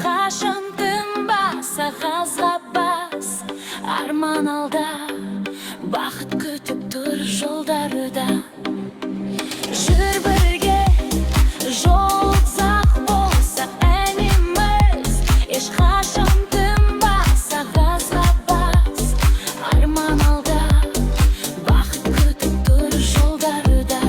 ешқашан тынбаса қағазға бас. Арман алда, бақыт күтіп тұр жолдарда. Жүр бірге, жол ұзақ болса әніміз, ешқашан тынбаса қағазға бас. Арман алда, бақыт күтіп тұр жолдарда.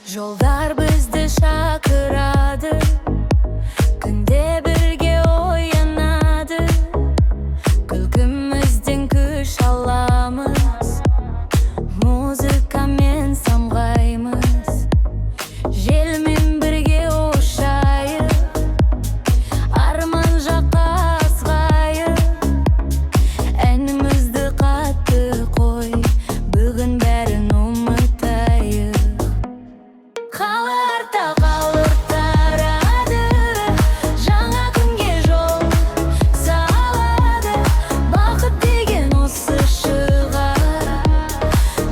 Жолдар бізді шақырады, күнде бірге оянады. Күлкімізден күш аламыз, музыкамен самғаймыз. Желмен бірге ұшайық, арман жаққа асығайық. Әнімізді қатты қой, бүгін бәрін ұмытайық. Қаларда қалып тарады, жаңа күнге жол салады. Бақыт деген осы шығар,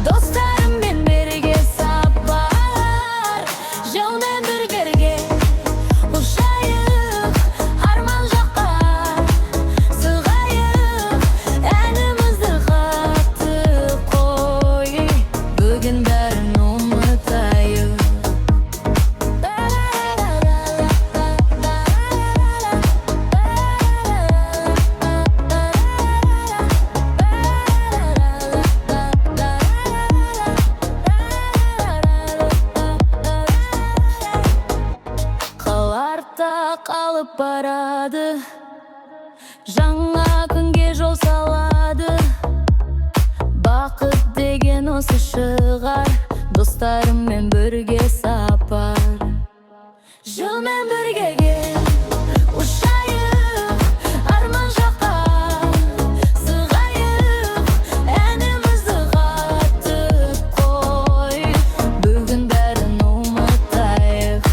достарыммен бірге сапар. Жолмен бірге ұшайық, арман жаққа асығайық. Әнімізді қатты қой, бүгін бәрін ұмытайық. Қаларда қалып барады, жаңа күнге жол салады. Бақыт деген осы шығар, достарыммен бірге сапар. Жолмен бірге ұшайық, арман жаққа асығайық. Әнімізді қатты қой, бүгін бәрін ұмытайық.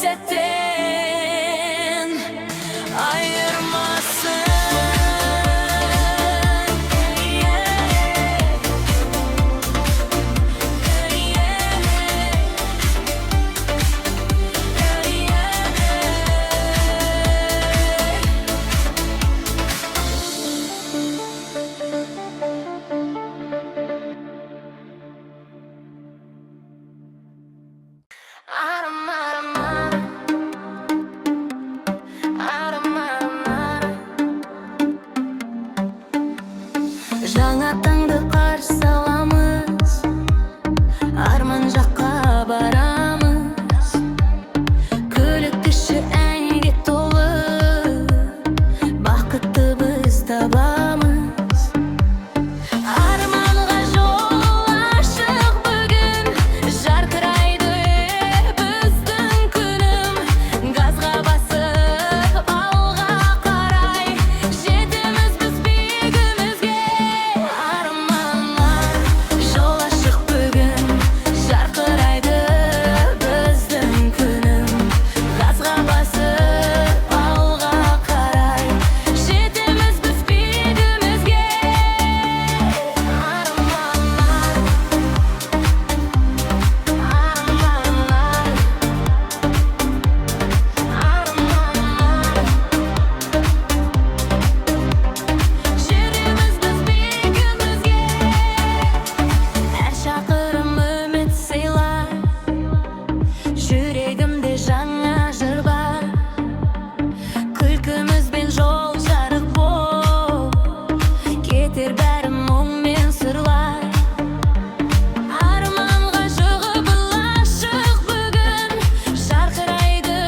senden ayırmasın. Жаңа таңды қарсы аламыз, арман жаққа барамыз. Күлік кіші әнге толы, бақытты біз табамыз. Арманға жол ашық бүгін, жарқырайды біздің күнім. Газға басып алға қарай, жетеміз біз биігімізге. Арманға жол ашық бүгін, жарқырайды біздің күнім. Газға басып алға қарай, жетеміз біз биігімізге. Жетеміз біз биігімізге. Әр шақырым үміт сыйлар, жүрегімде жаңа жыр бар. Күлкімізбен жол жарық бол, кетер бәрі мұң мен сырлар. Арманға жығып ашық бүгін, жарқырайды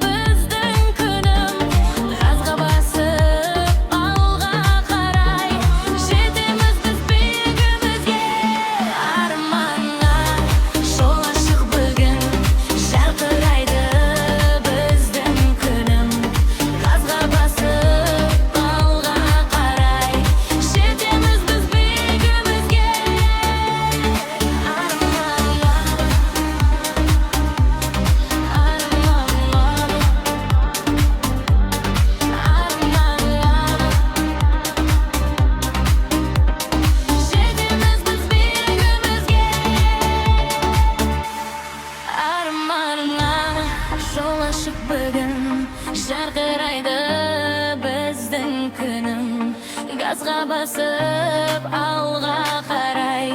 біздің күнім. Газға басып алға қарай, жетеміз біз биігімізге. Арманға жол ашық бүгін, жарқырайды біздің күнім. Газға басып алға қарай, жетеміз біз биігімізге. Жетеміз біз биігімізге. Арманға жол ашық бүгін, жарқырайды біздің күнім. Газға басып алға қарай,